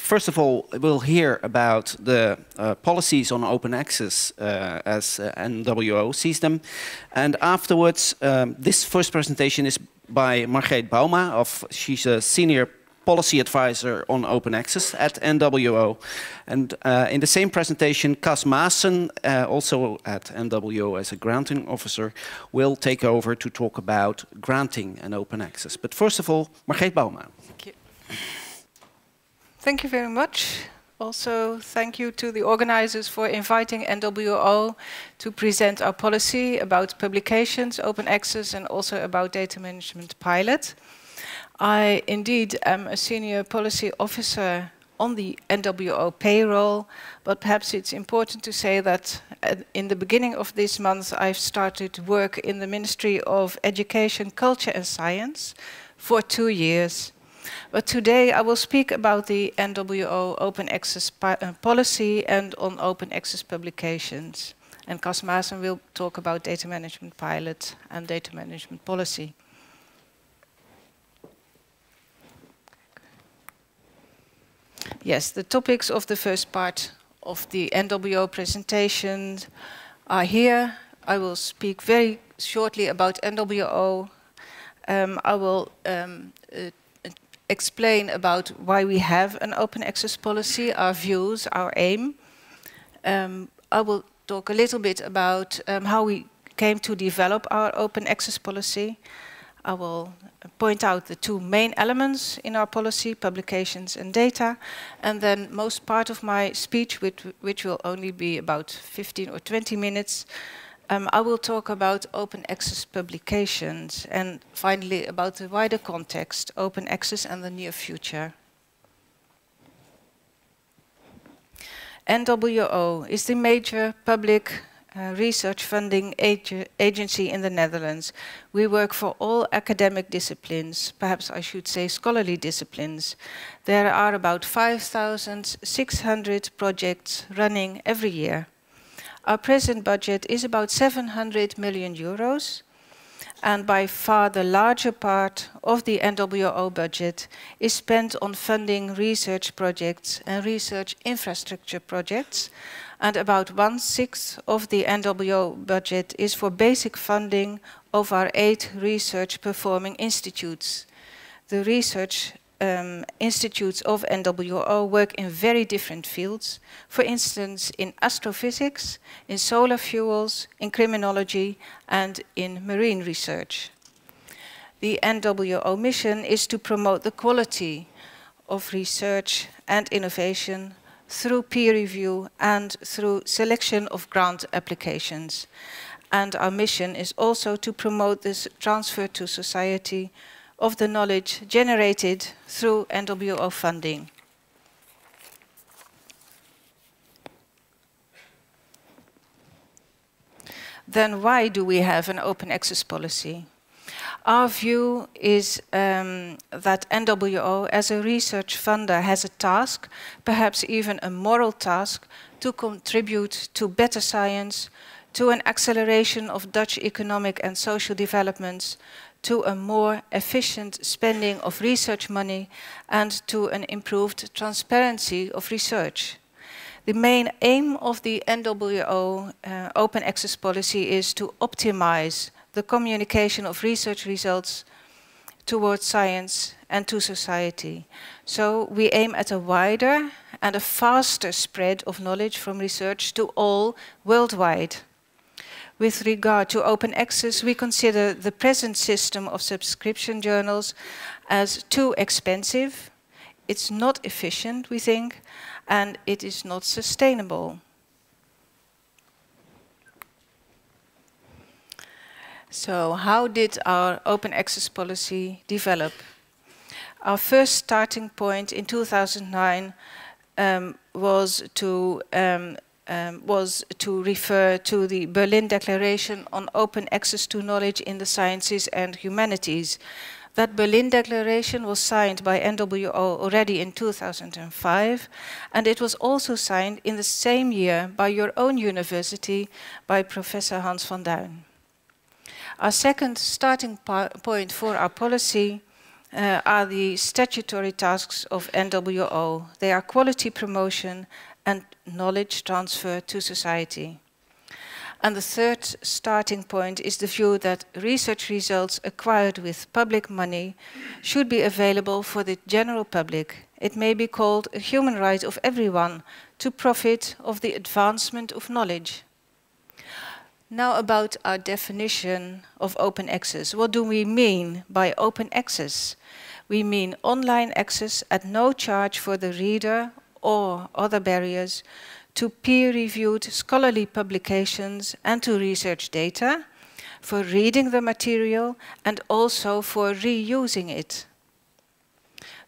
First of all, we'll hear about the policies on open access as NWO sees them. And afterwards, this first presentation is by Margreet Bouma. She's a senior policy advisor on open access at NWO. And in the same presentation, Cas Maessen, also at NWO as a granting officer, will take over to talk about granting and open access. But first of all, Margreet Bouma. Thank you. Thank you very much. Also, thank you to the organizers for inviting NWO to present our policy about publications, open access, and also about data management pilot. I indeed am a senior policy officer on the NWO payroll, but perhaps it's important to say that in the beginning of this month I've started work in the Ministry of Education, Culture and Science for 2 years. But today I will speak about the NWO open access policy and on open access publications. And Cas Maessen will talk about data management pilot and data management policy. Yes, the topics of the first part of the NWO presentation are here. I will speak very shortly about NWO. I will explain about why we have an open access policy, our views, our aim. I will talk a little bit about how we came to develop our open access policy. I will point out the 2 main elements in our policy, publications and data. And then most part of my speech, which will only be about 15 or 20 minutes, I will talk about open access publications and finally about the wider context, open access and the near future. NWO is the major public research funding agency in the Netherlands. We work for all academic disciplines, perhaps I should say scholarly disciplines. There are about 5,600 projects running every year. Our present budget is about 700 million euros, and by far the larger part of the NWO budget is spent on funding research projects and research infrastructure projects, and about 1/6 of the NWO budget is for basic funding of our 8 research performing institutes. The research institutes of NWO work in very different fields, for instance in astrophysics, in solar fuels, in criminology and in marine research. The NWO mission is to promote the quality of research and innovation through peer review and through selection of grant applications. And our mission is also to promote this transfer to society of the knowledge generated through NWO funding. Then why do we have an open access policy? Our view is that NWO as a research funder has a task, perhaps even a moral task, to contribute to better science, to an acceleration of Dutch economic and social developments, to a more efficient spending of research money and to an improved transparency of research. The main aim of the NWO open access policy is to optimize the communication of research results towards science and to society. So we aim at a wider and a faster spread of knowledge from research to all worldwide. With regard to open access, we consider the present system of subscription journals as too expensive. It's not efficient, we think, and it is not sustainable. So how did our open access policy develop? Our first starting point in 2009 was to refer to the Berlin Declaration on Open Access to Knowledge in the Sciences and Humanities. That Berlin Declaration was signed by NWO already in 2005, and it was also signed in the same year by your own university, by Professor Hans van Duin. Our second starting point for our policy are the statutory tasks of NWO. They are quality promotion and knowledge transfer to society. And the third starting point is the view that research results acquired with public money should be available for the general public. It may be called a human right of everyone to profit of the advancement of knowledge. Now about our definition of open access. What do we mean by open access? We mean online access at no charge for the reader or other barriers to peer-reviewed scholarly publications and to research data, for reading the material and also for reusing it.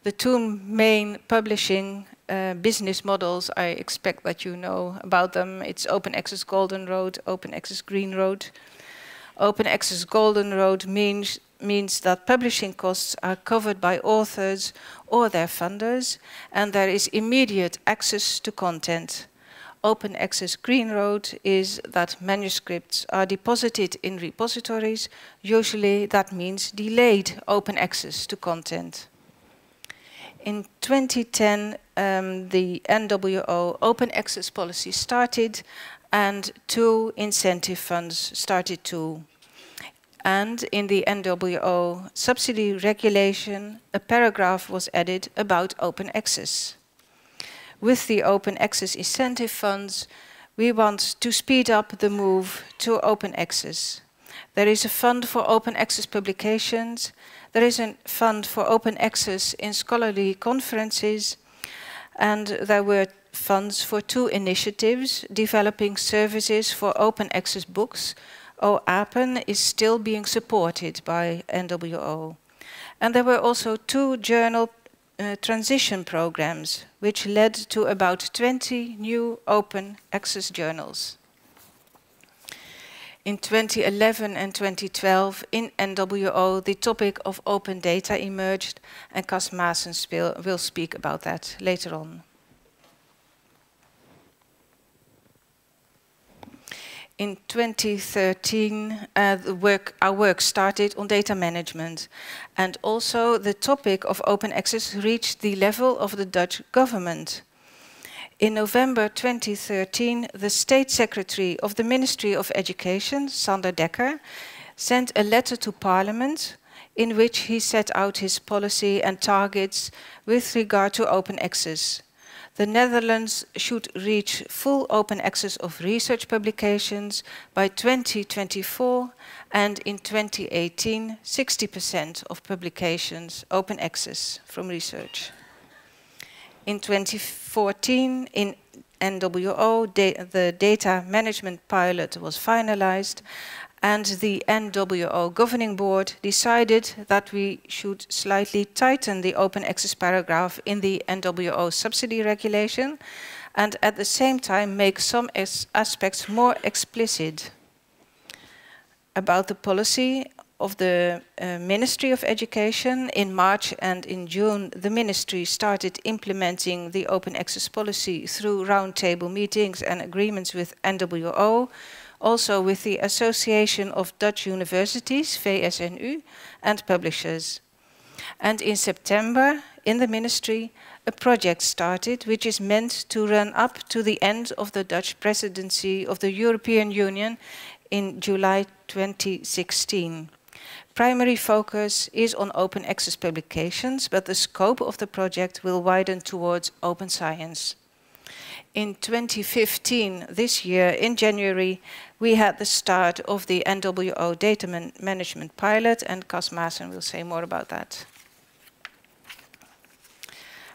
The two main publishing business models, I expect that you know about them. It's Open Access Golden Road, Open Access Green Road. Open Access Golden Road means that publishing costs are covered by authors or their funders, and there is immediate access to content. Open Access Green Road is that manuscripts are deposited in repositories. Usually that means delayed open access to content. In 2010, the NWO open access policy started, and 2 incentive funds started too. And in the NWO subsidy regulation, a paragraph was added about open access. With the open access incentive funds, we want to speed up the move to open access. There is a fund for open access publications. There is a fund for open access in scholarly conferences. And there were funds for 2 initiatives, developing services for open access books. OAPEN is still being supported by NWO. And there were also 2 journal transition programs, which led to about 20 new open access journals. In 2011 and 2012, in NWO, the topic of open data emerged, and Cas Maessen will speak about that later on. In 2013, our work started on data management, and also the topic of open access reached the level of the Dutch government. In November 2013, the State Secretary of the Ministry of Education, Sander Dekker, sent a letter to Parliament in which he set out his policy and targets with regard to open access. The Netherlands should reach full open access of research publications by 2024, and in 2018, 60% of publications open access from research. In 2014, in NWO, the data management pilot was finalized, and the NWO Governing Board decided that we should slightly tighten the open access paragraph in the NWO subsidy regulation, and at the same time make some aspects more explicit. About the policy of the Ministry of Education, in March and in June, the Ministry started implementing the open access policy through roundtable meetings and agreements with NWO, also with the Association of Dutch Universities, VSNU, and publishers. And in September, in the Ministry, a project started which is meant to run up to the end of the Dutch presidency of the European Union in July 2016. Primary focus is on open access publications, but the scope of the project will widen towards open science. In 2015, this year, in January, we had the start of the NWO data management pilot, and Cas Maessen will say more about that.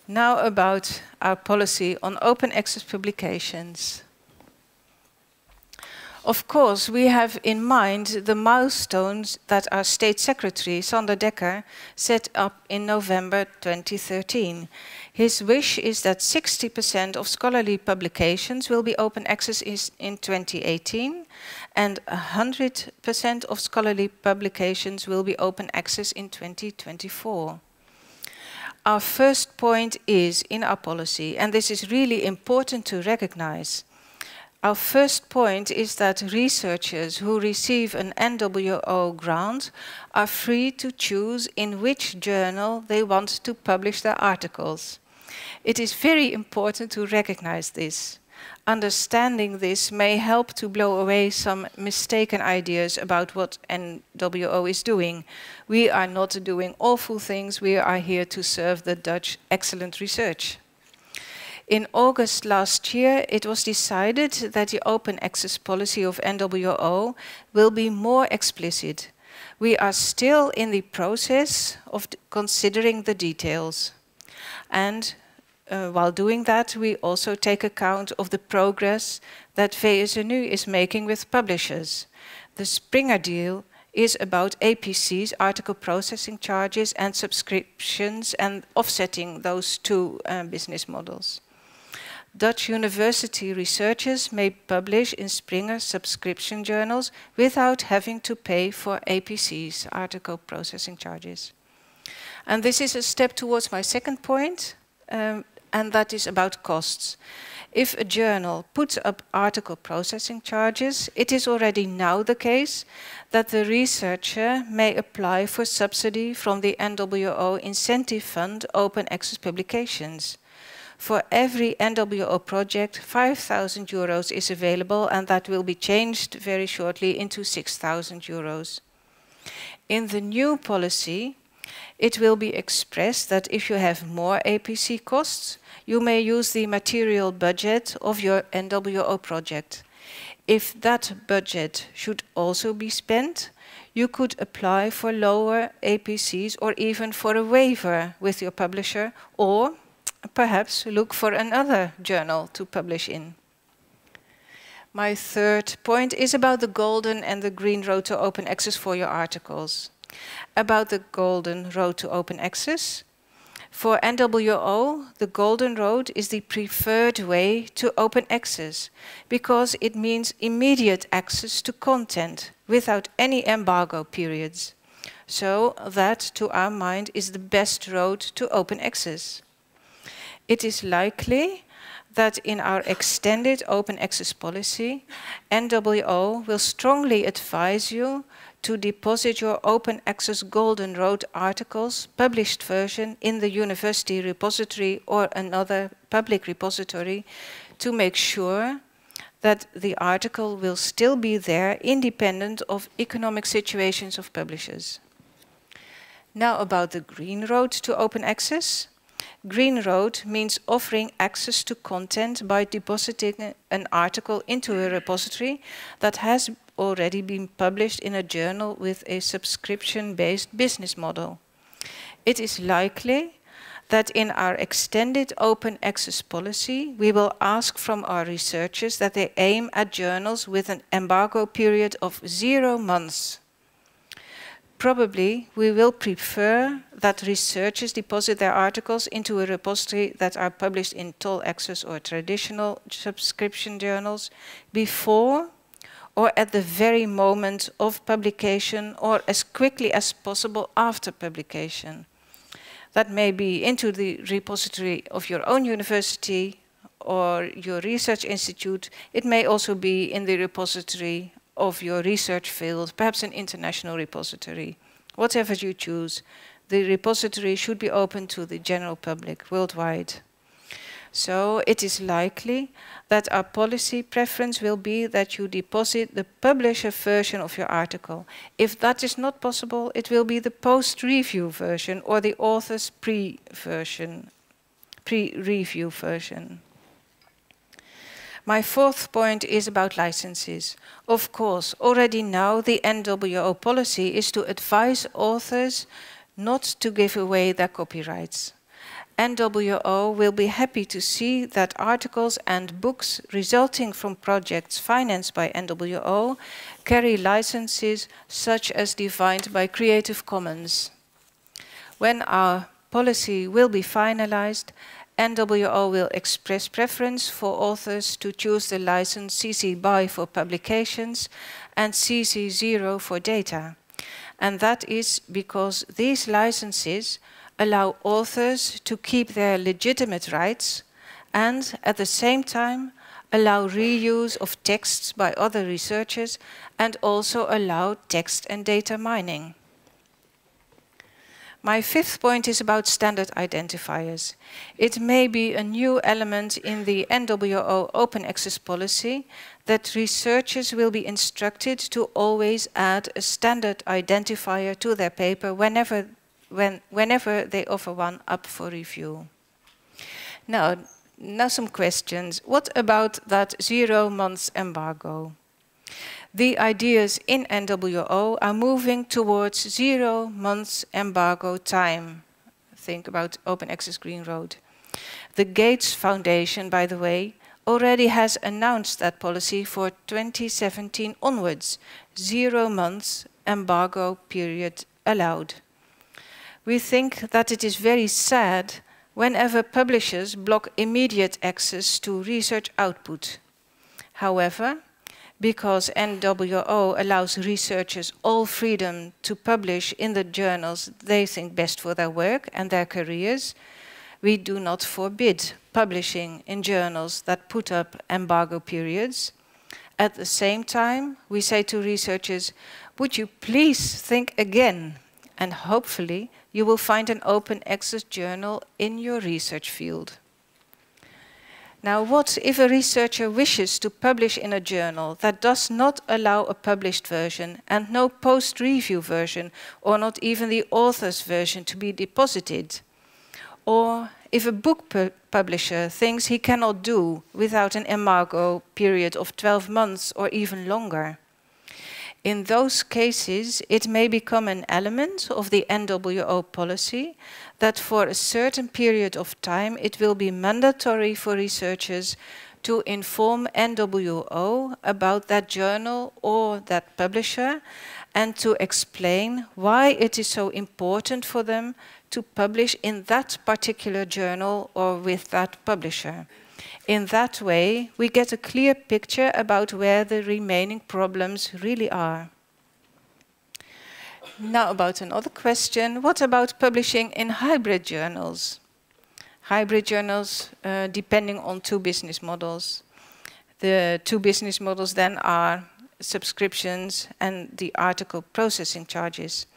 Now about our policy on open access publications. Of course, we have in mind the milestones that our State Secretary, Sander Dekker, set up in November 2013. His wish is that 60% of scholarly publications will be open access in 2018, and 100% of scholarly publications will be open access in 2024. Our first point is in our policy, and this is really important to recognize, Our first point is that researchers who receive an NWO grant are free to choose in which journal they want to publish their articles. It is very important to recognize this. Understanding this may help to blow away some mistaken ideas about what NWO is doing. We are not doing awful things, we are here to serve the Dutch excellent research. In August last year, it was decided that the open access policy of NWO will be more explicit. We are still in the process of considering the details. And while doing that, we also take account of the progress that VSNU is making with publishers. The Springer deal is about APC's article processing charges and subscriptions and offsetting those two business models. Dutch university researchers may publish in Springer subscription journals without having to pay for APC's article processing charges. And this is a step towards my second point, and that is about costs. If a journal puts up article processing charges, it is already now the case that the researcher may apply for subsidy from the NWO Incentive Fund Open Access Publications. For every NWO project, 5,000 euros is available, and that will be changed very shortly into 6,000 euros. In the new policy, it will be expressed that if you have more APC costs, you may use the material budget of your NWO project. If that budget should also be spent, you could apply for lower APCs or even for a waiver with your publisher, or perhaps look for another journal to publish in. My third point is about the golden and the green road to open access for your articles. About the golden road to open access, for NWO, the golden road is the preferred way to open access because it means immediate access to content without any embargo periods. So that, to our mind, is the best road to open access. It is likely that in our extended open access policy, NWO will strongly advise you to deposit your open access Golden Road articles, published version, in the university repository or another public repository to make sure that the article will still be there independent of economic situations of publishers. Now about the Green Road to open access. Green Road means offering access to content by depositing an article into a repository that has already been published in a journal with a subscription-based business model. It is likely that in our extended open access policy, we will ask from our researchers that they aim at journals with an embargo period of 0 months. Probably, we will prefer that researchers deposit their articles into a repository that are published in toll access or traditional subscription journals before or at the very moment of publication or as quickly as possible after publication. That may be into the repository of your own university or your research institute. It may also be in the repository of your research field, perhaps an international repository. Whatever you choose, the repository should be open to the general public worldwide. So it is likely that our policy preference will be that you deposit the publisher version of your article. If that is not possible, it will be the post-review version or the author's pre-review version. My fourth point is about licenses. Of course, already now the NWO policy is to advise authors not to give away their copyrights. NWO will be happy to see that articles and books resulting from projects financed by NWO carry licenses such as defined by Creative Commons. When our policy will be finalized, NWO will express preference for authors to choose the license CC BY for publications and CC 0 for data. And that is because these licenses allow authors to keep their legitimate rights and at the same time allow reuse of texts by other researchers, and also allow text and data mining. My fifth point is about standard identifiers. It may be a new element in the NWO open access policy that researchers will be instructed to always add a standard identifier to their paper whenever they offer one up for review. Now some questions. What about that 0 months embargo? The ideas in NWO are moving towards 0 months embargo time. Think about Open Access Green Road. The Gates Foundation, by the way, already has announced that policy for 2017 onwards, 0 months embargo period allowed. We think that it is very sad whenever publishers block immediate access to research output. However, because NWO allows researchers all freedom to publish in the journals they think best for their work and their careers, we do not forbid publishing in journals that put up embargo periods. At the same time, we say to researchers, would you please think again, and hopefully you will find an open access journal in your research field. Now, what if a researcher wishes to publish in a journal that does not allow a published version and no post-review version, or not even the author's version to be deposited? Or if a book publisher thinks he cannot do without an embargo period of 12 months or even longer? In those cases, it may become an element of the NWO policy that for a certain period of time it will be mandatory for researchers to inform NWO about that journal or that publisher and to explain why it is so important for them to publish in that particular journal or with that publisher. In that way, we get a clear picture about where the remaining problems really are. Now about another question. What about publishing in hybrid journals? Hybrid journals depending on two business models. The two business models then are subscriptions and the article processing charges.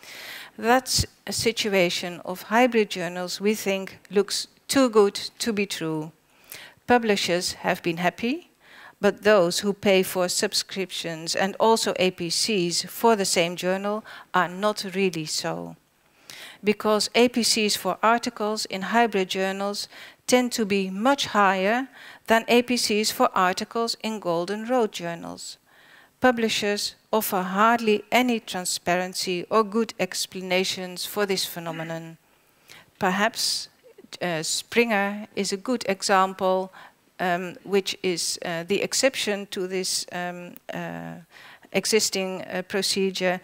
That's a situation of hybrid journals we think looks too good to be true. Publishers have been happy, but those who pay for subscriptions and also APCs for the same journal are not really so. Because APCs for articles in hybrid journals tend to be much higher than APCs for articles in Golden Road journals. Publishers offer hardly any transparency or good explanations for this phenomenon. Perhaps Springer is a good example, which is the exception to this existing procedure.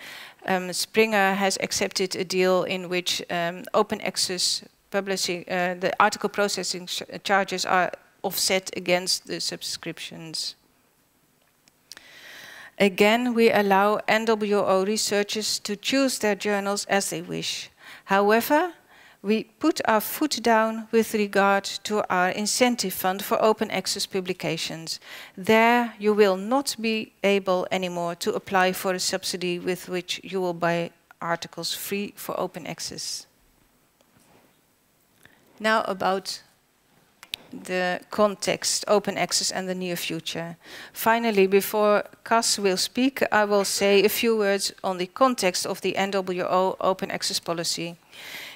Springer has accepted a deal in which open access publishing, the article processing charges are offset against the subscriptions. Again, we allow NWO researchers to choose their journals as they wish. However, we put our foot down with regard to our incentive fund for open access publications. There you will not be able anymore to apply for a subsidy with which you will buy articles free for open access. Now about the context, open access and the near future. Finally, before Cas will speak, I will say a few words on the context of the NWO open access policy.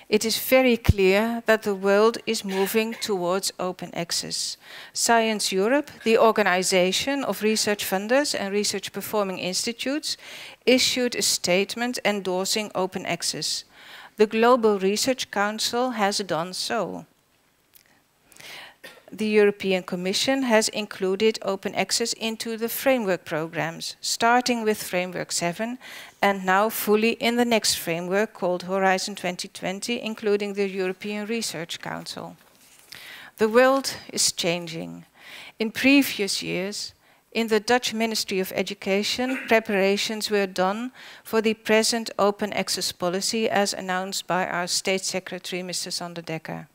It is very clear that the world is moving towards open access. Science Europe, the organization of research funders and research performing institutes, issued a statement endorsing open access. The Global Research Council has done so. The European Commission has included open access into the framework programs, starting with Framework 7 and now fully in the next framework called Horizon 2020, including the European Research Council. The world is changing. In previous years, in the Dutch Ministry of Education, preparations were done for the present open access policy as announced by our State Secretary, Mr. Sander Dekker.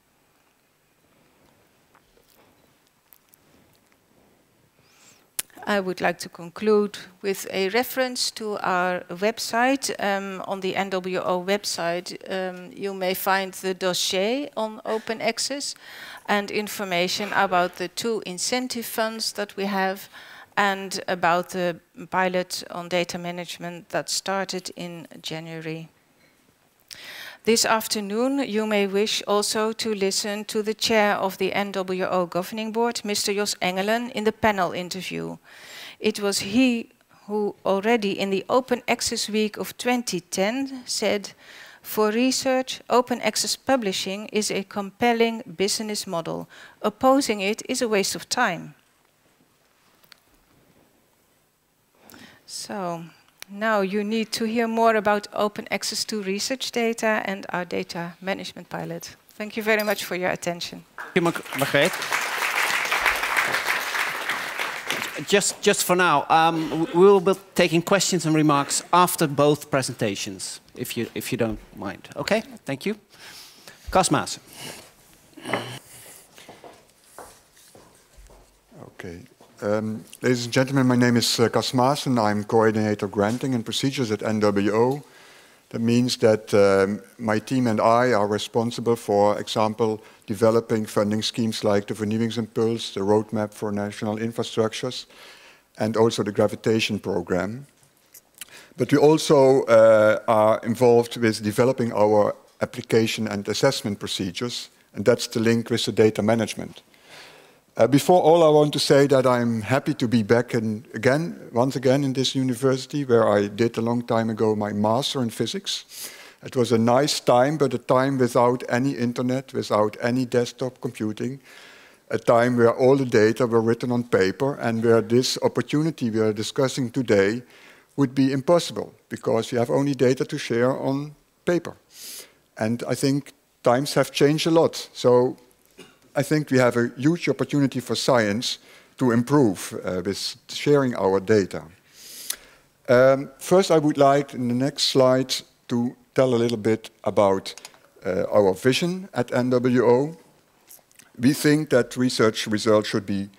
I would like to conclude with a reference to our website. On the NWO website, you may find the dossier on open access and information about the 2 incentive funds that we have and about the pilot on data management that started in January. This afternoon, you may wish also to listen to the chair of the NWO Governing Board, Mr. Jos Engelen, in the panel interview. It was he who already in the Open Access Week of 2010 said, "For research, open access publishing is a compelling business model. Opposing it is a waste of time." So, now you need to hear more about open access to research data and our data management pilot. Thank you very much for your attention. Thank you, Margreet. Just for now, we will be taking questions and remarks after both presentations, if you don't mind. Okay, thank you. Cas Maessen. Okay. Ladies and gentlemen, my name is Cas Maessen. I'm coordinator granting and procedures at NWO. That means that my team and I are responsible for example, developing funding schemes like the Vernieuwingsimpuls, the roadmap for national infrastructures, and also the gravitation program. But we also are involved with developing our application and assessment procedures, and that's the link with the data management. Before all, I want to say that I'm happy to be back once again in this university where I did a long time ago my master in physics. It was a nice time, but a time without any internet, without any desktop computing, a time where all the data were written on paper and where this opportunity we are discussing today would be impossible because you have only data to share on paper. And I think times have changed a lot. So I think we have a huge opportunity for science to improve with sharing our data. First, I would like, in the next slide, to tell a little bit about our vision at NWO. We think that research results should be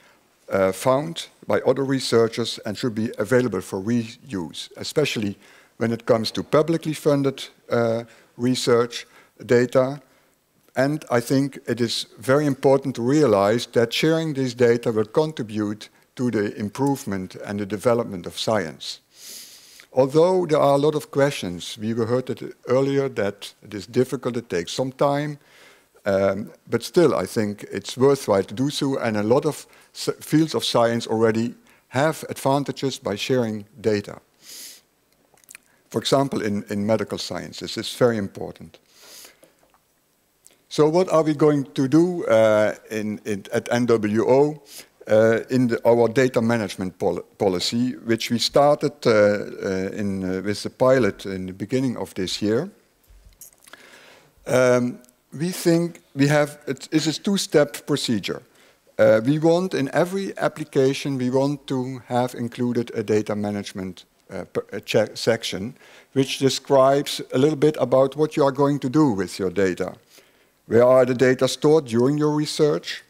found by other researchers and should be available for reuse, especially when it comes to publicly funded research data. And I think it is very important to realize that sharing this data will contribute to the improvement and the development of science. Although there are a lot of questions, we heard it earlier that it is difficult, it takes some time, but still I think it's worthwhile to do so, and a lot of fields of science already have advantages by sharing data. For example, in medical science, this is very important. So what are we going to do at NWO in our data management policy, which we started with the pilot in the beginning of this year? We think it's a two-step procedure. We want, in every application, we want to have included a data management section, which describes a little bit about what you are going to do with your data. Where are the data stored during your research?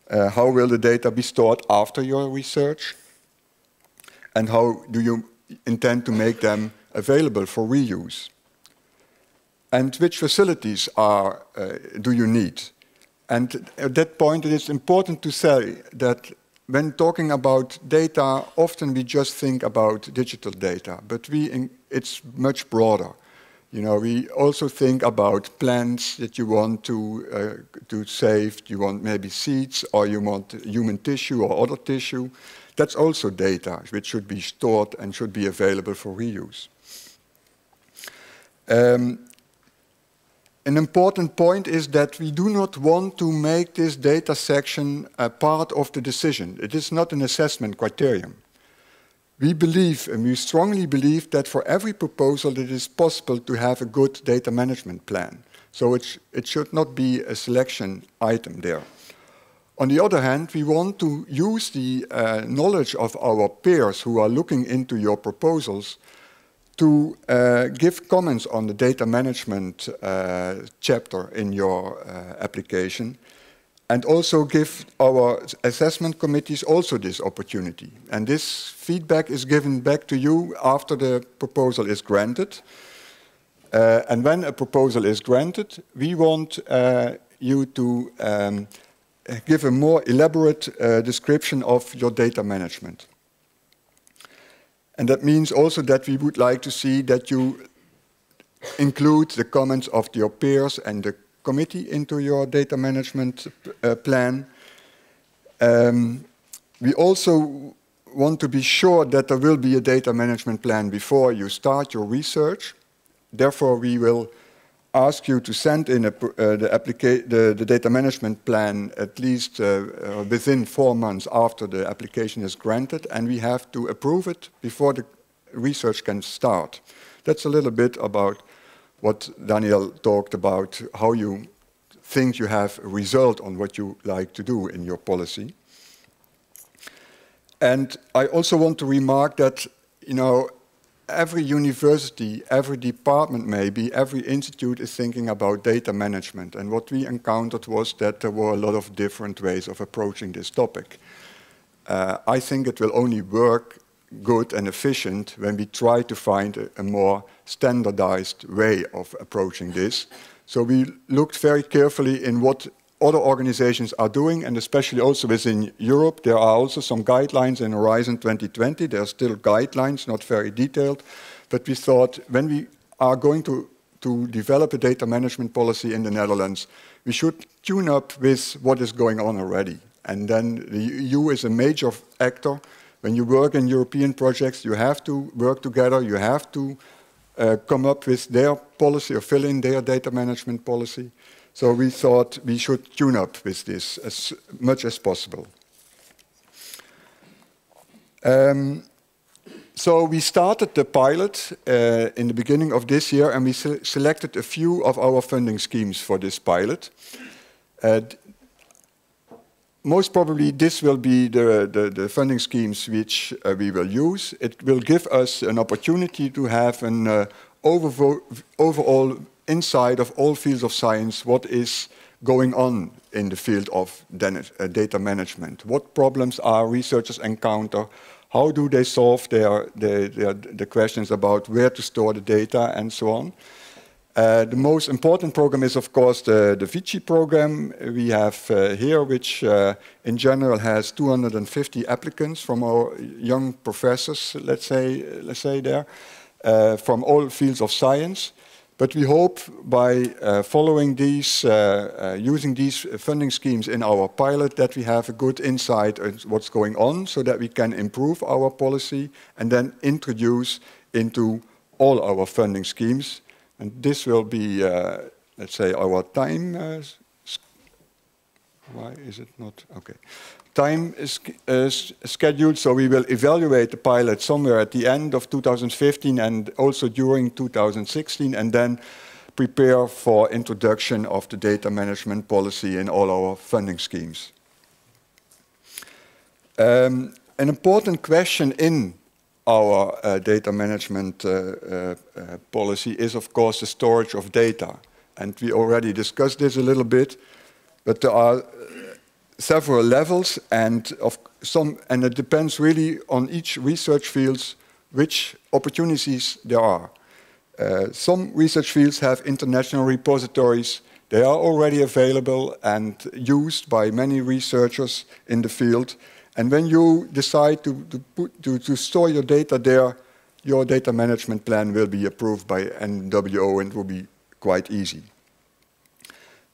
How will the data be stored after your research? And how do you intend to make them available for reuse? And which facilities do you need? And at that point, it is important to say that when talking about data, often we just think about digital data, but it's much broader. You know, we also think about plants that you want to save. You want maybe seeds, or you want human tissue or other tissue. That's also data which should be stored and should be available for reuse. An important point is that we do not want to make this data section a part of the decision. It is not an assessment criterion. We believe, and we strongly believe, that for every proposal it is possible to have a good data management plan. So it should not be a selection item there. On the other hand, we want to use the knowledge of our peers who are looking into your proposals to give comments on the data management chapter in your application, and also give our assessment committees also this opportunity. And this feedback is given back to you after the proposal is granted. And when a proposal is granted, we want you to give a more elaborate description of your data management. And that means also that we would like to see that you include the comments of your peers and the committee into your data management plan. We also want to be sure that there will be a data management plan before you start your research. Therefore, we will ask you to send in the data management plan at least within 4 months after the application is granted, and we have to approve it before the research can start. That's a little bit about what Daniel talked about, how you think you have a result on what you like to do in your policy. And I also want to remark that, you know, every university, every department maybe, every institute is thinking about data management. And what we encountered was that there were a lot of different ways of approaching this topic. I think it will only work good and efficient when we try to find a more standardized way of approaching this. So we looked very carefully in what other organizations are doing, and especially also within Europe. There are also some guidelines in Horizon 2020. There are still guidelines, not very detailed, but we thought when we are going to develop a data management policy in the Netherlands, we should tune up with what is going on already. And then the EU is a major actor. When you work in European projects, you have to work together, you have to come up with their policy or fill in their data management policy. So we thought we should tune up with this as much as possible. So we started the pilot in the beginning of this year, and we selected a few of our funding schemes for this pilot. Most probably this will be the funding schemes which we will use. It will give us an opportunity to have an overall insight of all fields of science, what is going on in the field of data management. What problems are researchers encounter? How do they solve the questions about where to store the data and so on? The most important program is, of course, the Vici program we have here, which in general has 250 applicants from our young professors, let's say there, from all fields of science. But we hope by following these, using these funding schemes in our pilot, that we have a good insight on what's going on, so that we can improve our policy and then introduce into all our funding schemes. And this will be, let's say, our time. Why is it not? Okay. Time is scheduled, so we will evaluate the pilot somewhere at the end of 2015 and also during 2016, and then prepare for introduction of the data management policy in all our funding schemes. An important question in our data management policy is, of course, the storage of data. And we already discussed this a little bit, but there are several levels, and it depends really on each research fields which opportunities there are. Some research fields have international repositories. They are already available and used by many researchers in the field. And when you decide to store your data there, your data management plan will be approved by NWO, and it will be quite easy.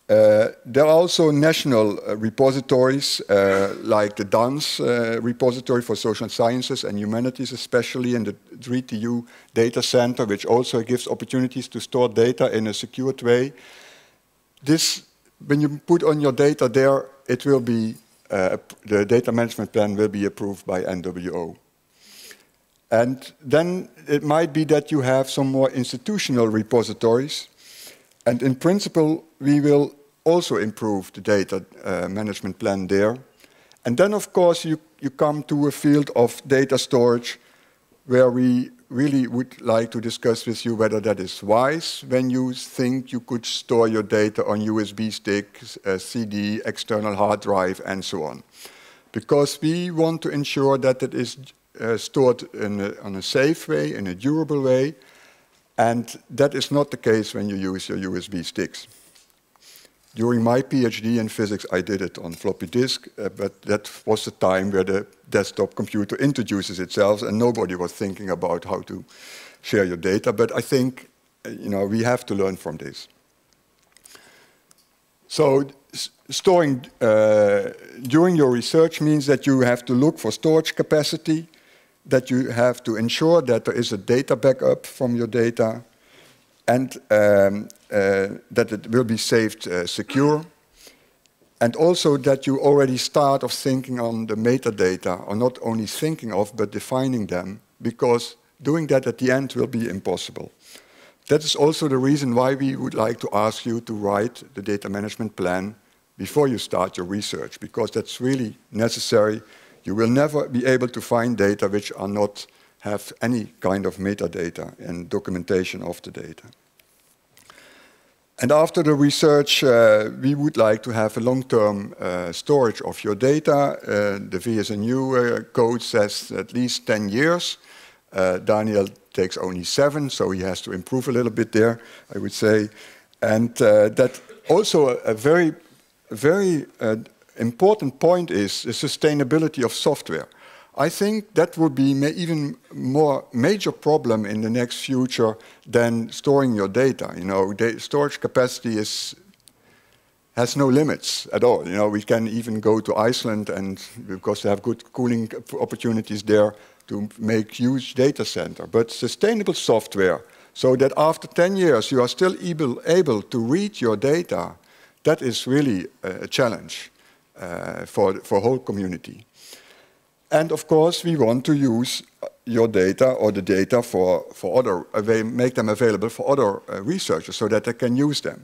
There are also national repositories, like the DANS repository for social sciences and humanities, especially, and the 3TU data center, which also gives opportunities to store data in a secured way. This, when you put on your data there, it will be, the data management plan will be approved by NWO. And then it might be that you have some more institutional repositories. And in principle, we will also improve the data management plan there. And then, of course, you come to a field of data storage where we really would like to discuss with you whether that is wise when you think you could store your data on USB sticks, CD, external hard drive, and so on. Because we want to ensure that it is stored in a safe way, in a durable way, and that is not the case when you use your USB sticks. During my PhD in physics, I did it on floppy disk, but that was the time where the desktop computer introduces itself, and nobody was thinking about how to share your data. But I think, we have to learn from this. So storing during your research means that you have to look for storage capacity, that you have to ensure that there is a data backup from your data, and that it will be saved secure, and also that you already start of thinking on the metadata, or not only thinking of, but defining them, because doing that at the end will be impossible. That is also the reason why we would like to ask you to write the data management plan before you start your research, because that's really necessary. You will never be able to find data which are not have any kind of metadata and documentation of the data. And after the research, we would like to have a long-term storage of your data. The VSNU code says at least 10 years. Daniel takes only 7, so he has to improve a little bit there, I would say. And that also a very important point is the sustainability of software. I think that would be even more major problem in the next future than storing your data. Storage capacity has no limits at all. We can even go to Iceland, and because they have good cooling opportunities there, to make huge data center. But sustainable software, so that after 10 years you are still able to read your data, that is really a challenge for whole community. And of course, we want to use your data or the data for other, make them available for other researchers so that they can use them.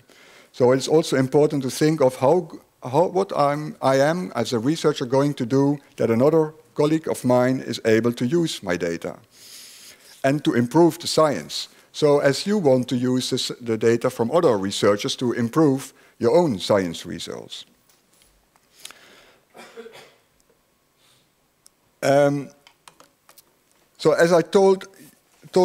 So it's also important to think of what I am as a researcher going to do that another colleague of mine is able to use my data and to improve the science. So as you want to use the data from other researchers to improve your own science results. So as I told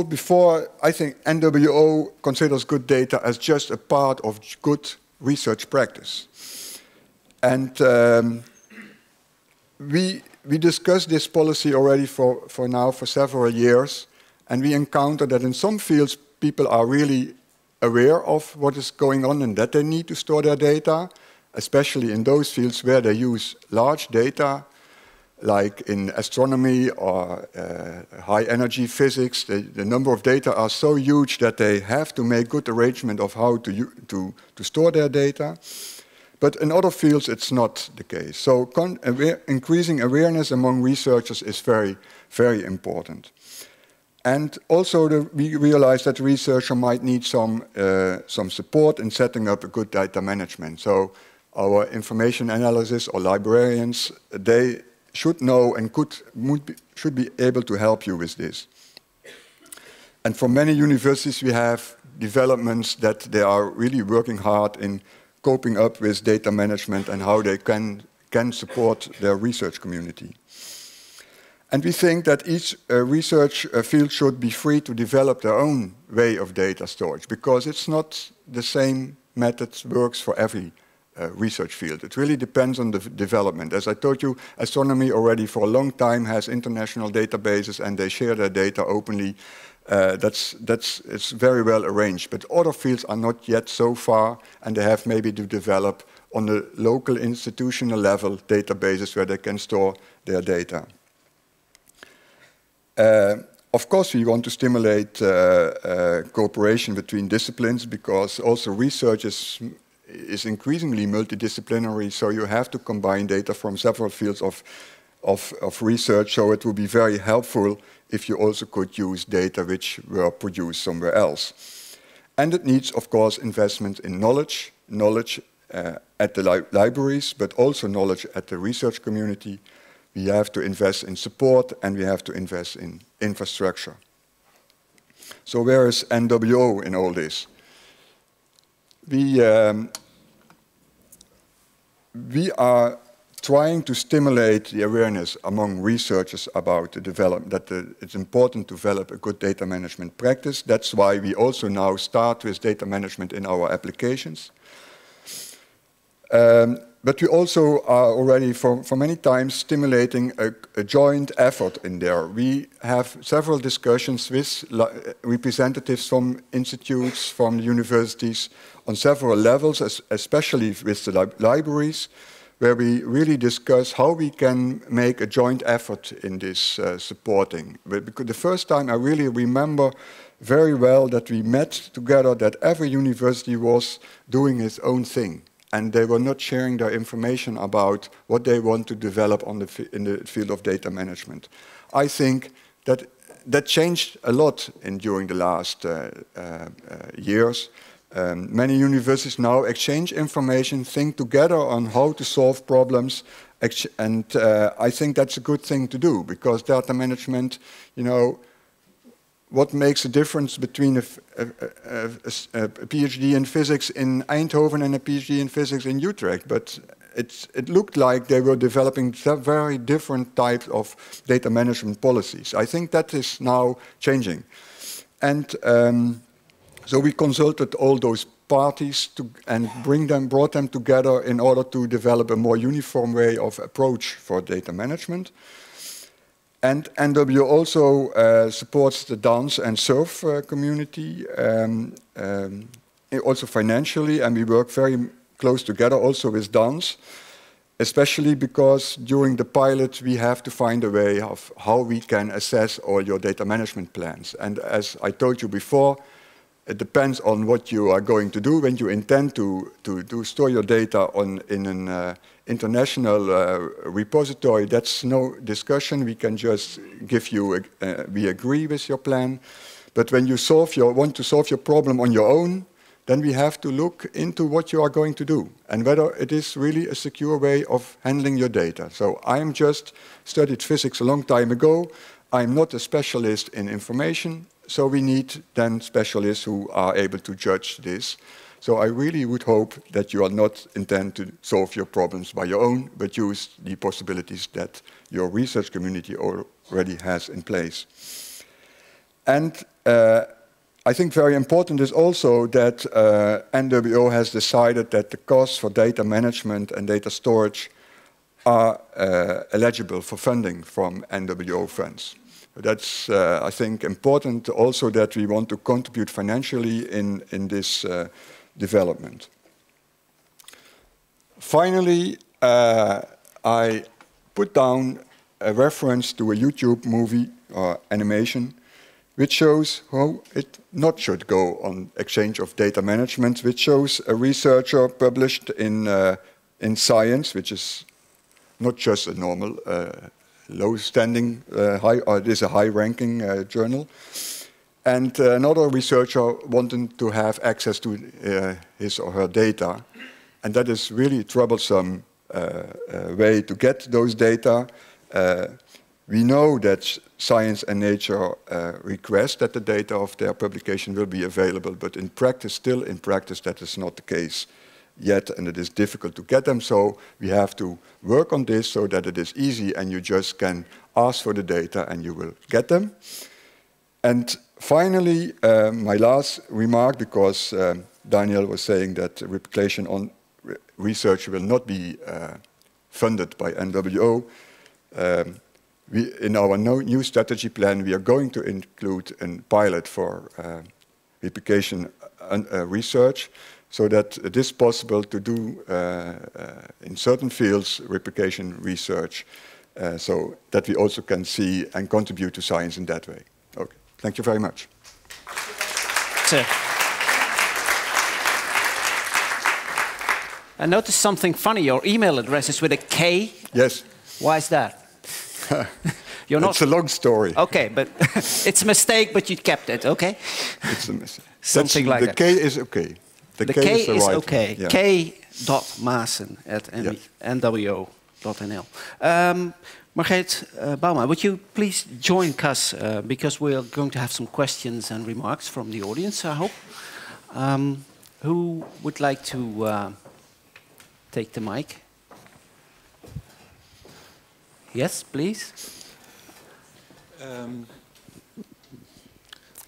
before, I think NWO considers good data as just a part of good research practice. And we discussed this policy already for several years, and we encounter that in some fields people are really aware of what is going on and that they need to store their data, especially in those fields where they use large data, like in astronomy or high energy physics. The number of data are so huge that they have to make good arrangement of how to store their data. But in other fields, it's not the case. So increasing awareness among researchers is very, very important. And also we realize that the researcher might need some support in setting up a good data management. So our information analysis or librarians, they should know and should be able to help you with this. And for many universities, we have developments that they are really working hard in coping up with data management and how they can support their research community. And we think that each research field should be free to develop their own way of data storage, because it's not the same method works for every research field. It really depends on the development. As I told you, astronomy already for a long time has international databases and they share their data openly. It's very well arranged. But other fields are not yet so far, and they have maybe to develop on the local institutional level databases where they can store their data. Of course, we want to stimulate cooperation between disciplines, because also research is increasingly multidisciplinary, so you have to combine data from several fields of research, so it would be very helpful if you also could use data which were produced somewhere else. And it needs, of course, investment in knowledge at the libraries, but also knowledge at the research community. We have to invest in support, and we have to invest in infrastructure. So where is NWO in all this? We are trying to stimulate the awareness among researchers about the development, that it's important to develop a good data management practice. That's why we also now start with data management in our applications. But we also are already for many times stimulating a joint effort in there. We have several discussions with representatives from institutes, from universities, on several levels, especially with the libraries, where we really discuss how we can make a joint effort in this supporting. Because the first time I really remember very well that we met together, that every university was doing its own thing. And they were not sharing their information about what they want to develop in the field of data management. I think that changed a lot during the last years. Many universities now exchange information, think together on how to solve problems, and I think that's a good thing to do, because data management, you know, what makes a difference between a PhD in physics in Eindhoven and a PhD in physics in Utrecht? But it looked like they were developing very different types of data management policies. I think that is now changing. And so we consulted all those parties and brought them together in order to develop a more uniform way of approach for data management. And NWO also supports the dance and surf community, also financially, and we work very close together also with dance, especially because during the pilot we have to find a way of how we can assess all your data management plans. And as I told you before, it depends on what you are going to do. When you intend to store your data in an international repository, that's no discussion. We can just give you, we agree with your plan. But when you want to solve your problem on your own, then we have to look into what you are going to do and whether it is really a secure way of handling your data. So I just studied physics a long time ago. I'm not a specialist in information. So we need then specialists who are able to judge this. So I really would hope that you are not intend to solve your problems by your own, but use the possibilities that your research community already has in place. And I think very important is also that NWO has decided that the costs for data management and data storage are eligible for funding from NWO funds. That's, I think, important also that we want to contribute financially in this development. Finally, I put down a reference to a YouTube movie or animation which shows how it not should go on exchange of data management, which shows a researcher published in Science, which is not just a normal low-standing, it is a high-ranking journal. And another researcher wanted to have access to his or her data. And that is really a troublesome way to get those data. We know that Science and Nature request that the data of their publication will be available, but in practice, still in practice, that is not the case yet, and it is difficult to get them. So we have to work on this so that it is easy and you just can ask for the data and you will get them. And finally, my last remark, because Daniel was saying that replication on research will not be funded by NWO. In our new strategy plan, we are going to include a pilot for replication research, so that it is possible to do, in certain fields, replication research, so that we also can see and contribute to science in that way. Okay, thank you very much. Sir. I noticed something funny. Your email address is with a K. Yes. Why is that? You're not. It's a long story. Okay, but it's a mistake, but you kept it. Okay. It's a mistake. Something like that. The K is okay. The K is right okay. yeah. K.Maassen at NWO. NWO.nl. Margreet Bouma, would you please join Cas, because we are going to have some questions and remarks from the audience, I hope. Who would like to take the mic? Yes, please.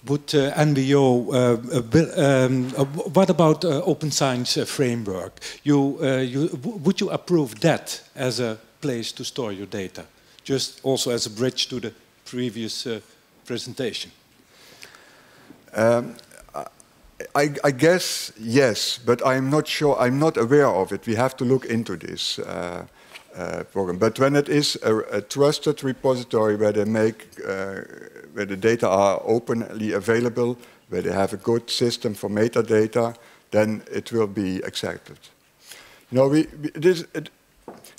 Would NWO, what about open science framework? Would you approve that as a place to store your data? Just also as a bridge to the previous presentation. I guess yes, but I'm not sure, I'm not aware of it. We have to look into this program. But when it is a trusted repository where they make, where the data are openly available, where they have a good system for metadata, then it will be accepted. You know,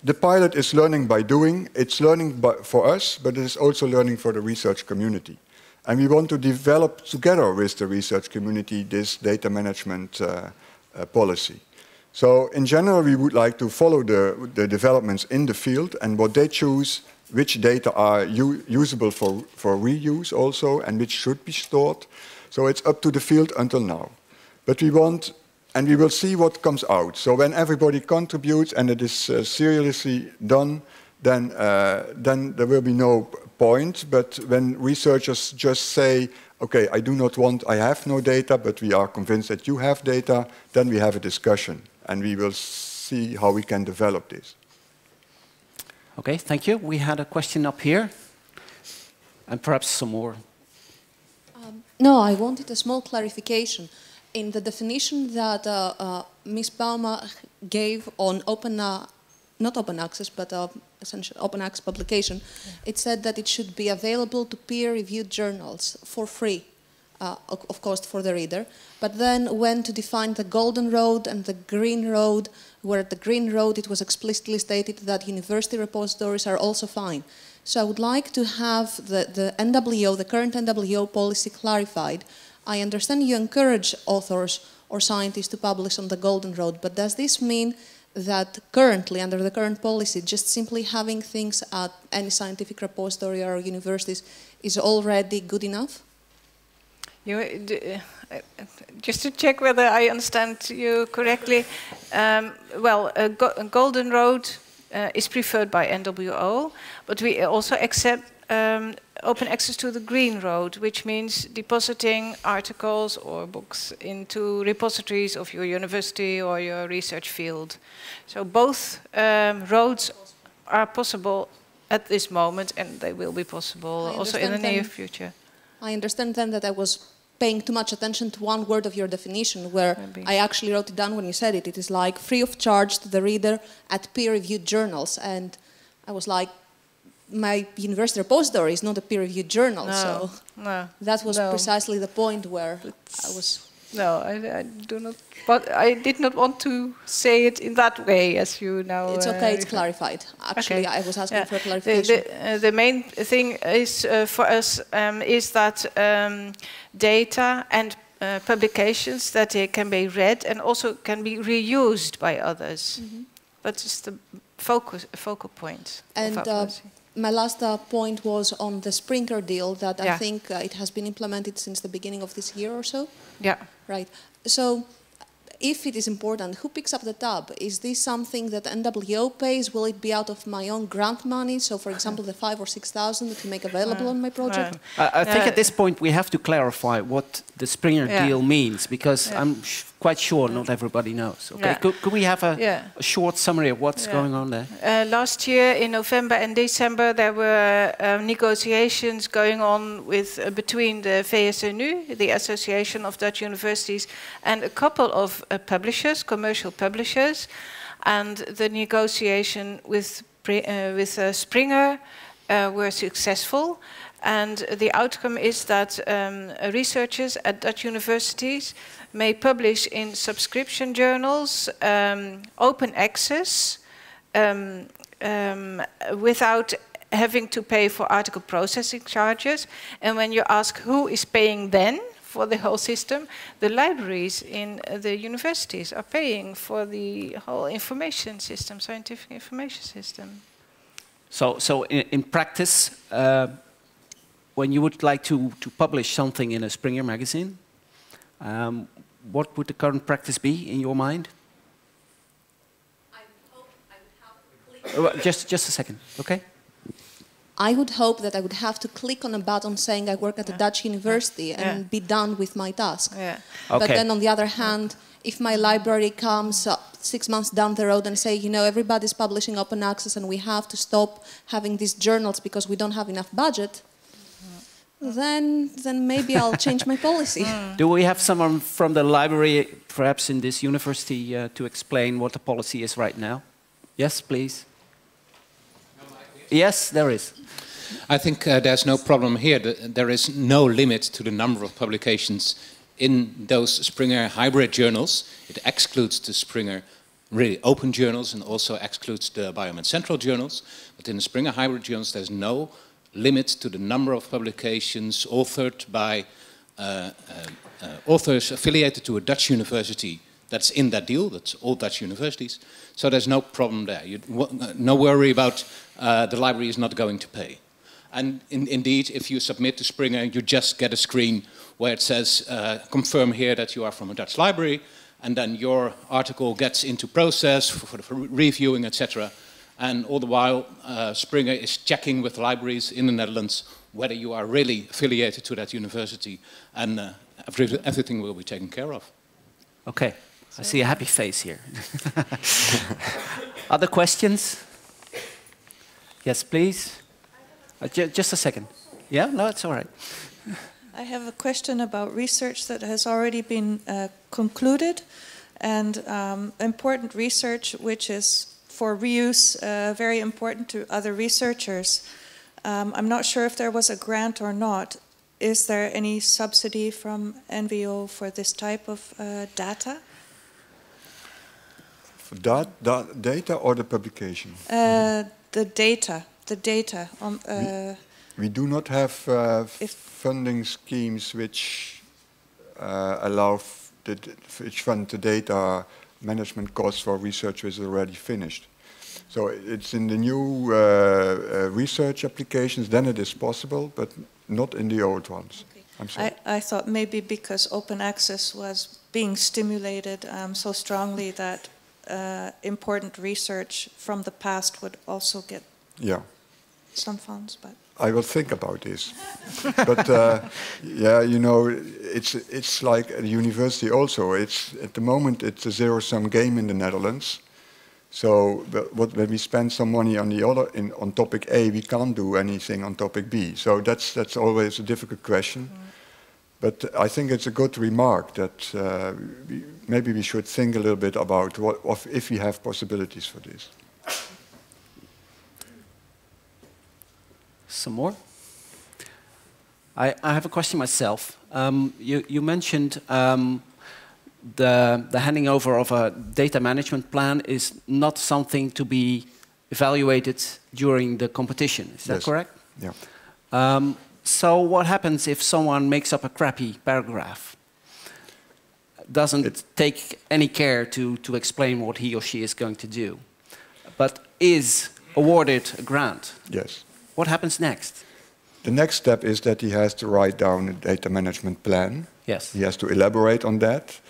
the pilot is learning by doing. It's learning for us, but it is also learning for the research community. And we want to develop together with the research community this data management policy. So in general, we would like to follow the developments in the field and what they choose, which data are usable for reuse also and which should be stored. So it's up to the field until now. But we want, and we will see what comes out. So when everybody contributes and it is seriously done, then there will be no point. But when researchers just say, okay, I have no data, but we are convinced that you have data, then we have a discussion and we will see how we can develop this. Okay, thank you. We had a question up here and perhaps some more. No, I wanted a small clarification. In the definition that Ms. Bouma gave on not open access, but essentially open access publication, it said that it should be available to peer-reviewed journals for free, of course, for the reader. But then when to define the golden road and the green road, where at the green road it was explicitly stated that university repositories are also fine. So I would like to have the NWO, the current NWO policy clarified. I understand you encourage authors or scientists to publish on the golden road, but does this mean that currently, under the current policy, just simply having things at any scientific repository or universities is already good enough? Just to check whether I understand you correctly, well, a golden road is preferred by NWO, but we also accept open access to the green road, which means depositing articles or books into repositories of your university or your research field. So both roads are possible at this moment, and they will be possible also in the near future. I understand then that I was paying too much attention to one word of your definition, where I actually wrote it down when you said it. It is like free of charge to the reader at peer-reviewed journals. And I was like, my university repository is not a peer-reviewed journal, so that was precisely the point where I was... No, I do not, but I did not want to say it in that way, as you now... It's okay, it's clarified. Actually, I was asking for clarification. The main thing is for us is that data and publications, that they can be read and also can be reused by others. That's just the focal point. And my last point was on the Springer deal that I think it has been implemented since the beginning of this year or so. Yeah. Right. So if it is important, who picks up the tab? Is this something that NWO pays? Will it be out of my own grant money? So, for example, the 5,000 or 6,000 that you make available on my project? I think at this point we have to clarify what the Springer deal means, because I'm quite sure not everybody knows. Okay, could we have a short summary of what's going on there? Last year in November and December there were negotiations going on with between the VSNU, the Association of Dutch Universities, and a couple of publishers, commercial publishers, and the negotiation with Springer were successful. And the outcome is that researchers at Dutch universities may publish in subscription journals, open access, without having to pay for article processing charges. And when you ask who is paying then for the whole system. The libraries in the universities are paying for the whole information system, scientific information system. So in practice, when you would like to publish something in a Springer magazine, what would the current practice be in your mind? I hope I would have to click. Just a second, okay? I would hope that I would have to click on a button saying I work at a Dutch university and be done with my task. Yeah. Okay. But then on the other hand, if my library comes up 6 months down the road and say, you know, everybody's publishing open access and we have to stop having these journals because we don't have enough budget, then maybe I'll change my policy. Do we have someone from the library, perhaps in this university, to explain what the policy is right now? Yes, please. Yes, there is. I think there's no problem here. There is no limit to the number of publications in those Springer hybrid journals. It excludes the Springer really open journals and also excludes the Biomed Central journals. But in the Springer hybrid journals, there's no limit to the number of publications authored by authors affiliated to a Dutch university that's in that deal. That's all Dutch universities. So there's no problem there. No worry about the library is not going to pay. And indeed, if you submit to Springer, you just get a screen where it says, confirm here that you are from a Dutch library, and then your article gets into process for reviewing, etc. And all the while, Springer is checking with libraries in the Netherlands whether you are really affiliated to that university, and everything will be taken care of. Okay, I see a happy face here. Other questions? Yes, please. Just a second. Yeah, no, it's all right. I have a question about research that has already been concluded, and important research which is for reuse very important to other researchers. I'm not sure if there was a grant or not. Is there any subsidy from NWO for this type of data? For data or the publication? The data. We do not have funding schemes which allow which fund the data management costs for research which is already finished. So it's in the new research applications, then it is possible, but not in the old ones. Okay. I'm sorry. I thought maybe because open access was being stimulated so strongly that important research from the past would also get some funds, but I will think about this. But yeah, you know, it's like at the university also. It's at the moment it's a zero-sum game in the Netherlands. So when we spend some money on the other on topic A, we can't do anything on topic B. So that's always a difficult question. But I think it's a good remark that maybe we should think a little bit about if we have possibilities for this. Some more? I have a question myself. You mentioned the handing over of a data management plan is not something to be evaluated during the competition. Is that correct? Yeah. So what happens if someone makes up a crappy paragraph? Doesn't take any care to explain what he or she is going to do, but is awarded a grant? Yes. What happens next? The next step is that he has to write down a data management plan. Yes. He has to elaborate on that.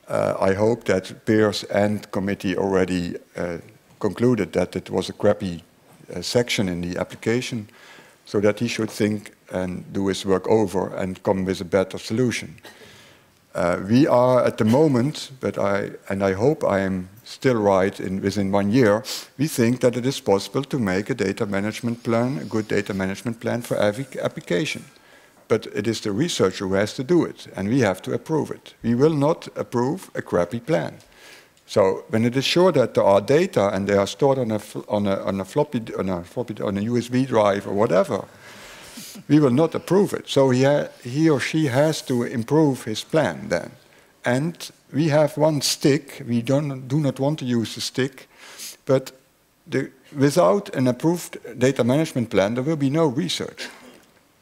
I hope that peers and committee already concluded that it was a crappy section in the application, so that he should think and do his work over and come with a better solution. We are at the moment, but I hope I am still right within 1 year, we think that it is possible to make a data management plan, a good data management plan for every application. But it is the researcher who has to do it, and we have to approve it. We will not approve a crappy plan. So when it is sure that there are data and they are stored on a USB drive or whatever, we will not approve it. So he or she has to improve his plan then. And we have one stick. We do not want to use the stick, but without an approved data management plan, there will be no research.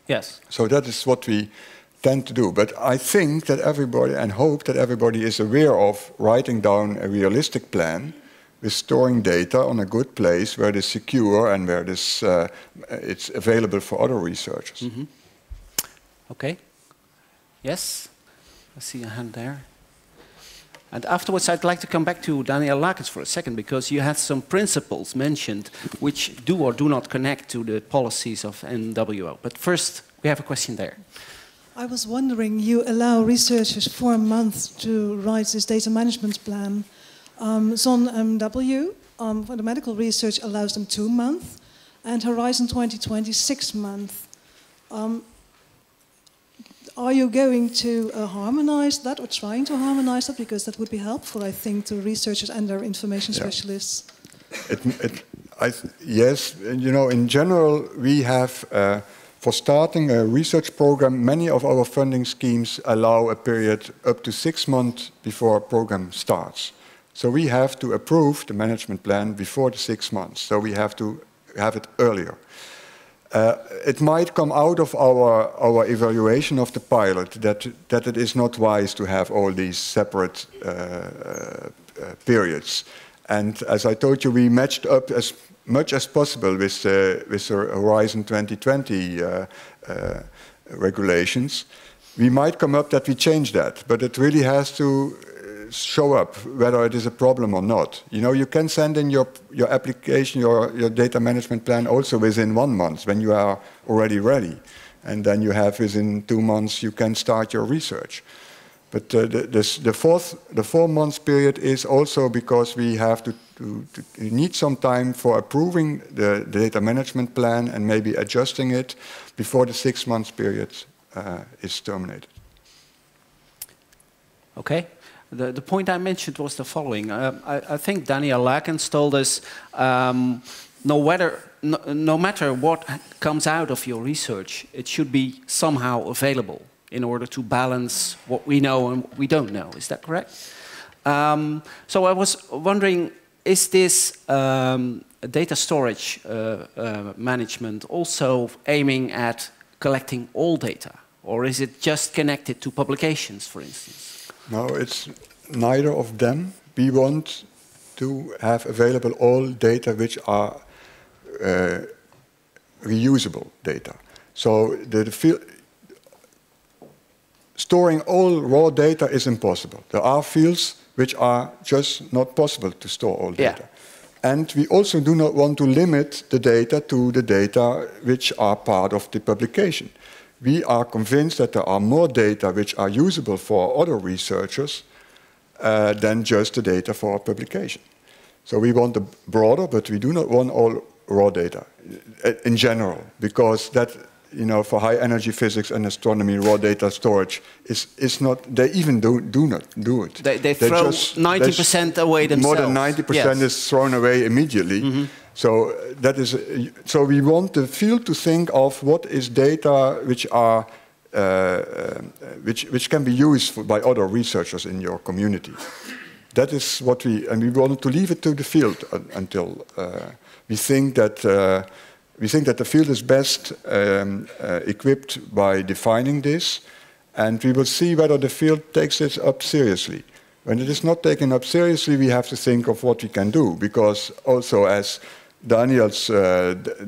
Yes. So that is what we tend to do. But I think that everybody, and hope that everybody is aware of writing down a realistic plan with storing data on a good place where it is secure and where it's available for other researchers. Mm-hmm. Okay. Yes? I see a hand there. And afterwards, I'd like to come back to Daniel Lakens for a second, because you had some principles mentioned which do or do not connect to the policies of NWO. But first, we have a question there. I was wondering, you allow researchers 4 months to write this data management plan. Zon MW, for the medical research, allows them 2 months, and Horizon 2020, 6 months. Are you going to harmonize that, or trying to harmonize that? Because that would be helpful, I think, to researchers and their information specialists. Yes, you know, in general, we have, for starting a research program, many of our funding schemes allow a period up to 6 months before a program starts. So we have to approve the management plan before the 6 months. So we have to have it earlier. It might come out of our evaluation of the pilot that it is not wise to have all these separate periods. And as I told you, we matched up as much as possible with the Horizon 2020 regulations. We might come up that we change that, but it really has to show up whether it is a problem or not. You know, you can send in your application, your data management plan also within 1 month when you are already ready. And then you have within 2 months you can start your research. But the 4 months period is also because we have to need some time for approving the data management plan and maybe adjusting it before the 6 months period is terminated. Okay. The point I mentioned was the following. I think Daniel Lakens told us no matter what comes out of your research, it should be somehow available in order to balance what we know and what we don't know. Is that correct? So I was wondering, is this data storage management also aiming at collecting all data? Or is it just connected to publications, for instance? No, it's neither of them. We want to have available all data which are reusable data. So storing all raw data is impossible. There are fields which are just not possible to store all data. Yeah. And we also do not want to limit the data to the data which are part of the publication. We are convinced that there are more data which are usable for other researchers than just the data for a publication. So we want the broader, but we do not want all raw data in general, because that, you know, for high energy physics and astronomy, raw data storage is not, they even do not do it. They throw 90% away themselves. More than 90% is thrown away immediately. Mm-hmm. So that is, so we want the field to think of what is data which are which can be used by other researchers in your community. That is what and we want to leave it to the field until we think that the field is best equipped by defining this, and we will see whether the field takes this up seriously. When it is not taken up seriously, we have to think of what we can do, because also as Daniel's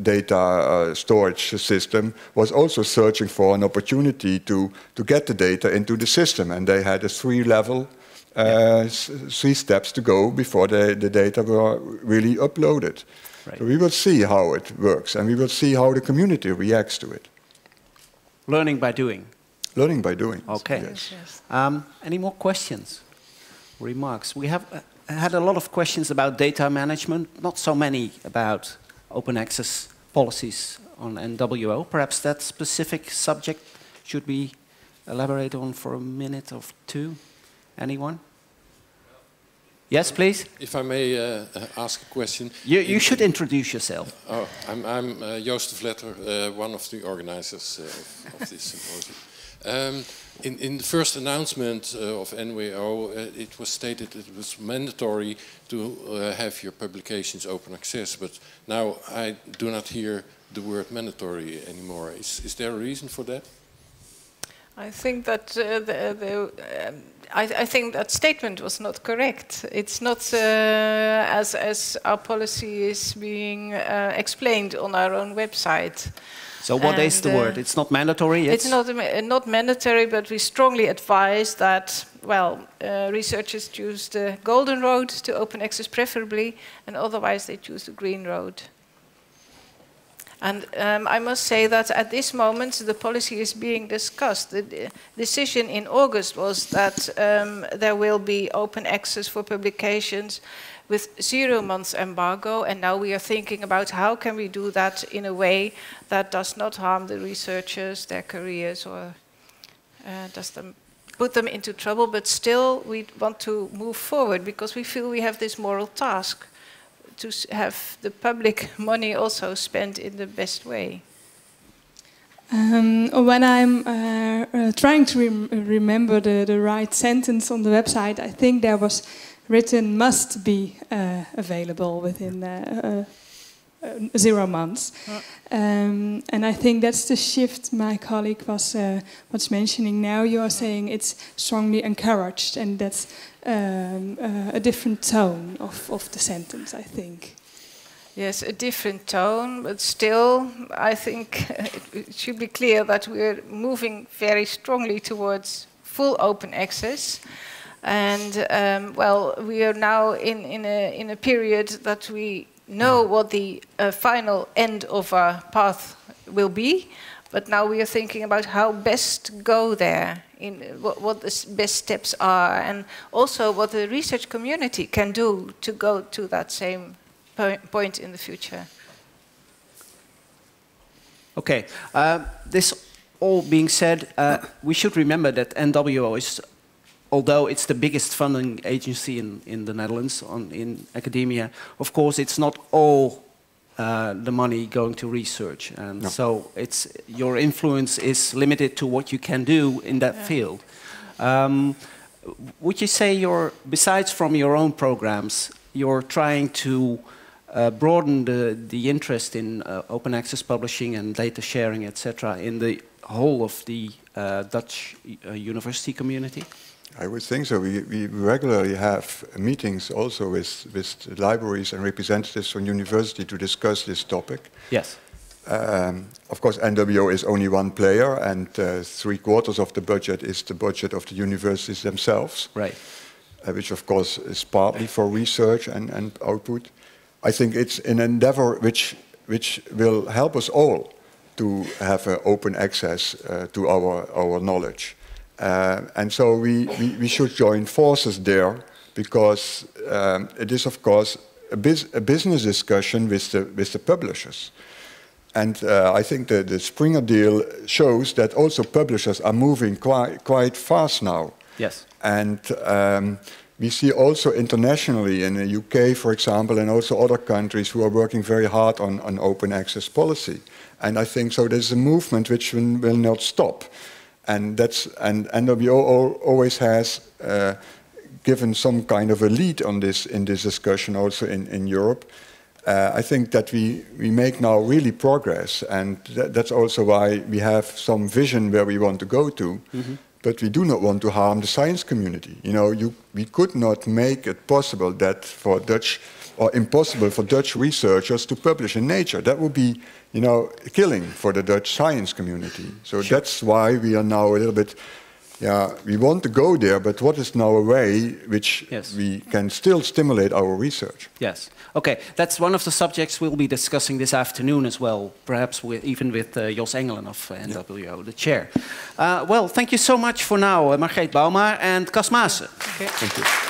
data storage system was also searching for an opportunity to get the data into the system, and they had a 3-level, 3 steps to go before the data were really uploaded. Right. So we will see how it works, and we will see how the community reacts to it. Learning by doing. Learning by doing. Okay. Yes. Any more questions, remarks? We have had a lot of questions about data management, not so many about open access policies on NWO. Perhaps that specific subject should be elaborated on for a minute or 2. Anyone? Yes, please. If I may ask a question. You should introduce yourself. Oh, I'm Joost de Vletter, one of the organizers of this symposium. In the first announcement of NWO, it was stated that it was mandatory to have your publications open access, but now I do not hear the word mandatory anymore. Is there a reason for that? I think that I think that statement was not correct. It's not as our policy is being explained on our own website. So what is the word? It's not mandatory yet? It's not mandatory, but we strongly advise that, well, researchers choose the golden road to open access preferably, and otherwise they choose the green road. And I must say that at this moment the policy is being discussed. The decision in August was that there will be open access for publications with 0 months embargo, and now we are thinking about how can we do that in a way that does not harm the researchers, their careers, or put them into trouble, but still we want to move forward because we feel we have this moral task to have the public money also spent in the best way. When I'm trying to remember the right sentence on the website, I think there was written must be available within 0 months. And I think that's the shift my colleague was mentioning now. You are saying it's strongly encouraged, and that's a different tone of the sentence, I think. Yes, a different tone, but still I think it should be clear that we're moving very strongly towards full open access. And well, we are now in a period that we know what the final end of our path will be, but now we are thinking about how best to go there, in what the best steps are, and also what the research community can do to go to that same point in the future. Okay, this all being said, we should remember that NWO is, although it's the biggest funding agency in the Netherlands in academia, of course it's not all the money going to research, and so your influence is limited to what you can do in that field. Would you say besides from your own programs, you're trying to broaden the interest in open access publishing and data sharing, etc., in the whole of the Dutch university community? I would think so. We regularly have meetings also with libraries and representatives from university to discuss this topic. Yes. Of course, NWO is only one player, and 3/4 of the budget is the budget of the universities themselves. Right. Which, of course, is partly for research and output. I think it's an endeavor which will help us all to have open access to our knowledge. And so we should join forces there, because it is, of course, a business discussion with the publishers. And I think the Springer deal shows that also publishers are moving quite fast now. Yes. And we see also internationally, in the UK, for example, and also other countries who are working very hard on open access policy. And I think so there's a movement which will not stop. And NWO always has given some kind of a lead on this in this discussion also in Europe. I think that we make now really progress, and that's also why we have some vision where we want to go to. Mm-hmm. But we do not want to harm the science community. You know, we could not make it possible that for Dutch, or impossible for Dutch researchers to publish in Nature. That would be, you know, killing for the Dutch science community. So that's why we are now a little bit, we want to go there, but what is now a way which we can still stimulate our research? Yes. Okay, that's one of the subjects we'll be discussing this afternoon as well, perhaps even with Jos Engelen of NWO, the chair. Well, thank you so much for now, Margreet Bouma and Cas Maessen. Thank you.